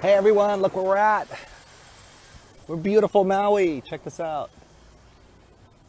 Hey everyone, look where we're at. We're beautiful Maui. Check this out.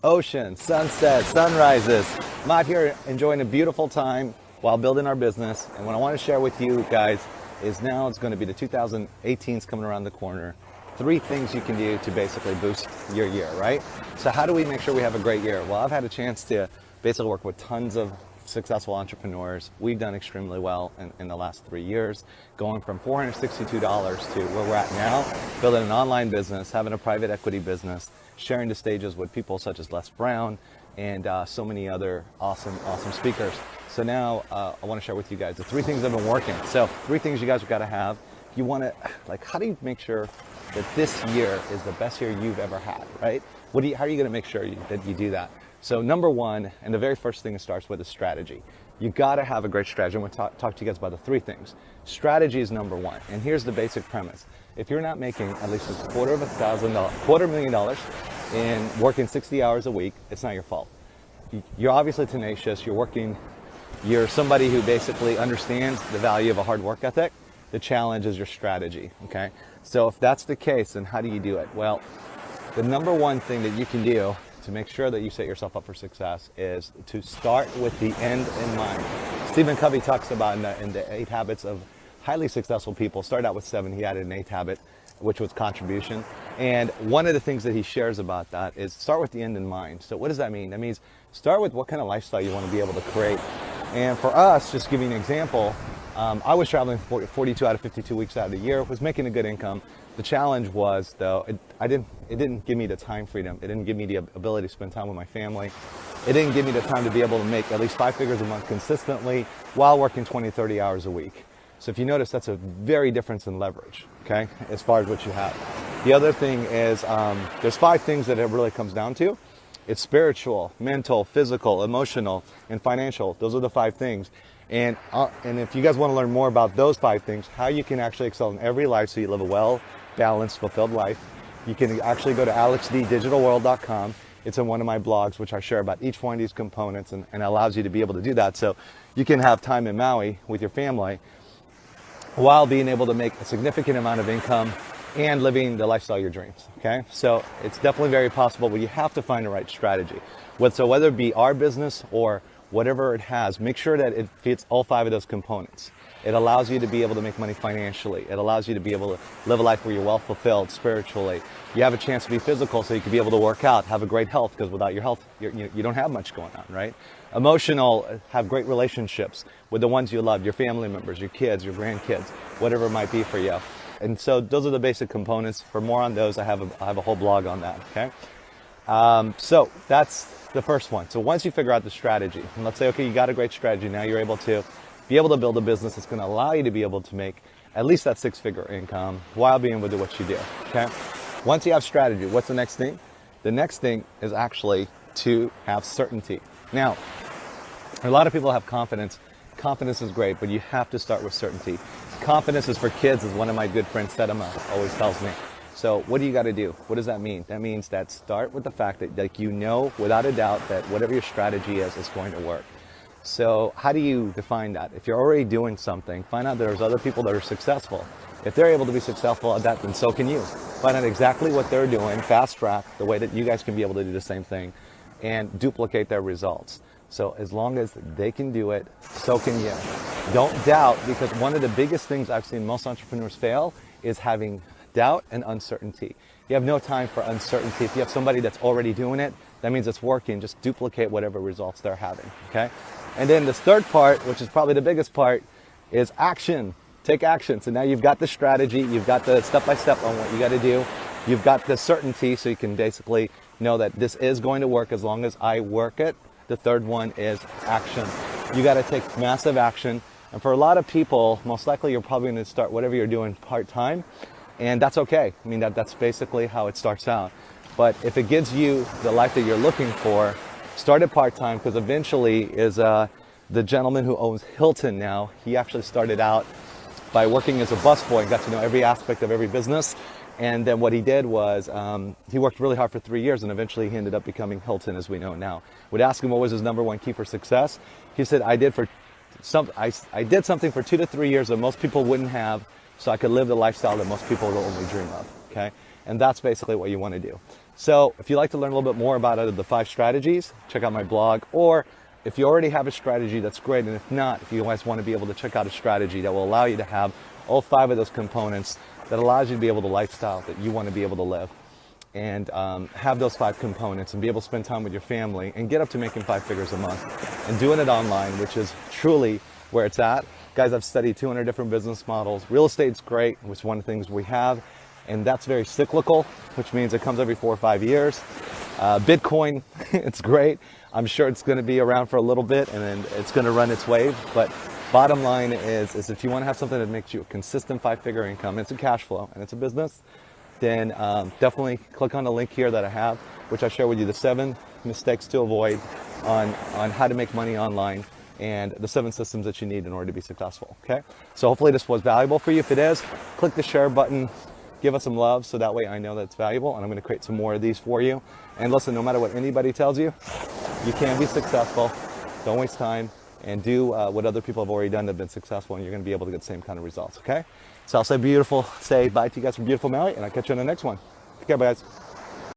Ocean, sunset, sunrises. I'm out here enjoying a beautiful time while building our business. And what I want to share with you guys is now it's going to be the 2018's coming around the corner. 3 things you can do to basically boost your year, right? So how do we make sure we have a great year? Well, I've had a chance to basically work with tons of successful entrepreneurs. We've done extremely well in the last 3 years, going from $462 to where we're at now, building an online business, having a private equity business, sharing the stages with people such as Les Brown and so many other awesome speakers. So now I want to share with you guys the 3 things that have been working. So 3 things you guys have got to have. You want to, like, how do you make sure that this year is the best year you've ever had, right? How are you going to make sure that you do that? So number 1, and the very first thing it starts with is strategy. You got to have a great strategy. I'm going to talk to you guys about the 3 things. Strategy is number 1, and here's the basic premise. If you're not making at least $250,000 and working 60 hours a week, it's not your fault. You're obviously tenacious. You're somebody who basically understands the value of a hard work ethic. The challenge is your strategy, okay? So if that's the case, then how do you do it? Well, the number 1 thing that you can do to make sure that you set yourself up for success is to start with the end in mind. Stephen Covey talks about in the 8 habits of highly successful people. Started out with 7, he added an 8th habit, which was contribution. And one of the things that he shares about that is start with the end in mind. So what does that mean? That means start with what kind of lifestyle you want to be able to create. And for us, just giving an example, I was traveling 42 out of 52 weeks out of the year, was making a good income. The challenge was, though, it didn't give me the time freedom. It didn't give me the ability to spend time with my family. It didn't give me the time to be able to make at least 5 figures a month consistently while working 20, 30 hours a week. So if you notice, that's a very difference in leverage, okay, as far as what you have. The other thing is there's 5 things that it really comes down to. It's spiritual, mental, physical, emotional, and financial. Those are the 5 things. And if you guys want to learn more about those 5 things, how you can actually excel in every life so you live a well-balanced, fulfilled life, you can actually go to alexddigitalworld.com. It's in one of my blogs, which I share about each one of these components and allows you to be able to do that. So you can have time in Maui with your family while being able to make a significant amount of income and living the lifestyle of your dreams, okay? So it's definitely very possible, but you have to find the right strategy. So whether it be our business or whatever it has, make sure that it fits all 5 of those components. It allows you to be able to make money financially. It allows you to be able to live a life where you're well fulfilled spiritually. You have a chance to be physical so you can be able to work out, have a great health, because without your health, you don't have much going on, right? Emotional, have great relationships with the ones you love, your family members, your kids, your grandkids, whatever it might be for you. And so those are the basic components. For more on those, I have a whole blog on that, okay? So that's the first one. So once you figure out the strategy, and let's say, okay, you got a great strategy, now you're able to build a business that's going to allow you to be able to make at least that 6-figure income while being able to do what you do, okay? Once you have strategy, what's the next thing? The next thing is actually to have certainty. Now, a lot of people have confidence. Confidence is great, but you have to start with certainty. Confidence is for kids, as one of my good friends, Sedema, always tells me. So what do you got to do? What does that mean? That means that start with the fact that, like, you know without a doubt that whatever your strategy is going to work. So how do you define that? If you're already doing something, find out there's other people that are successful. If they're able to be successful at that, then so can you. Find out exactly what they're doing, fast track the way that you guys can be able to do the same thing and duplicate their results. So as long as they can do it, so can you. Don't doubt, because one of the biggest things I've seen most entrepreneurs fail is having doubt and uncertainty. You have no time for uncertainty. If you have somebody that's already doing it, that means it's working. Just duplicate whatever results they're having, okay? And then this third part, which is probably the biggest part, is action. Take action. So now you've got the strategy, you've got the step-by-step on what you got to do, you've got the certainty, so you can basically know that this is going to work as long as I work it. The third one is action. You got to take massive action. And for a lot of people, most likely you're probably going to start whatever you're doing part-time, and that's okay. I mean, that's basically how it starts out. But if it gives you the life that you're looking for, start it part-time, because eventually is the gentleman who owns Hilton now, he actually started out by working as a busboy and got to know every aspect of every business. And then what he did was he worked really hard for 3 years, and eventually he ended up becoming Hilton as we know now. Would ask him what was his #1 key for success. He said, I did something for 2 to 3 years that most people wouldn't have, so I could live the lifestyle that most people will only dream of, okay? And that's basically what you want to do. So if you'd like to learn a little bit more about the 5 strategies, check out my blog. Or if you already have a strategy, that's great. And if not, if you guys want to be able to check out a strategy that will allow you to have all 5 of those components that allows you to be able to lifestyle that you want to be able to live, and have those 5 components and be able to spend time with your family and get up to making 5 figures a month and doing it online, which is truly where it's at. Guys, I've studied 200 different business models. Real estate's great, which is one of the things we have, and that's very cyclical, which means it comes every 4 or 5 years. Bitcoin, it's great. I'm sure it's going to be around for a little bit and then it's going to run its wave. But bottom line is if you want to have something that makes you a consistent 5-figure income, it's a cash flow and it's a business, then definitely click on the link here that I have, which I share with you the 7 mistakes to avoid on how to make money online and the 7 systems that you need in order to be successful, okay? So hopefully this was valuable for you. If it is, click the share button, give us some love so that way I know that it's valuable, and I'm going to create some more of these for you. And listen, no matter what anybody tells you, you can be successful. Don't waste time and do what other people have already done that have been successful, and you're going to be able to get the same kind of results, okay? So I'll say bye to you guys from beautiful Maui, and I'll catch you on the next one. Take care, guys.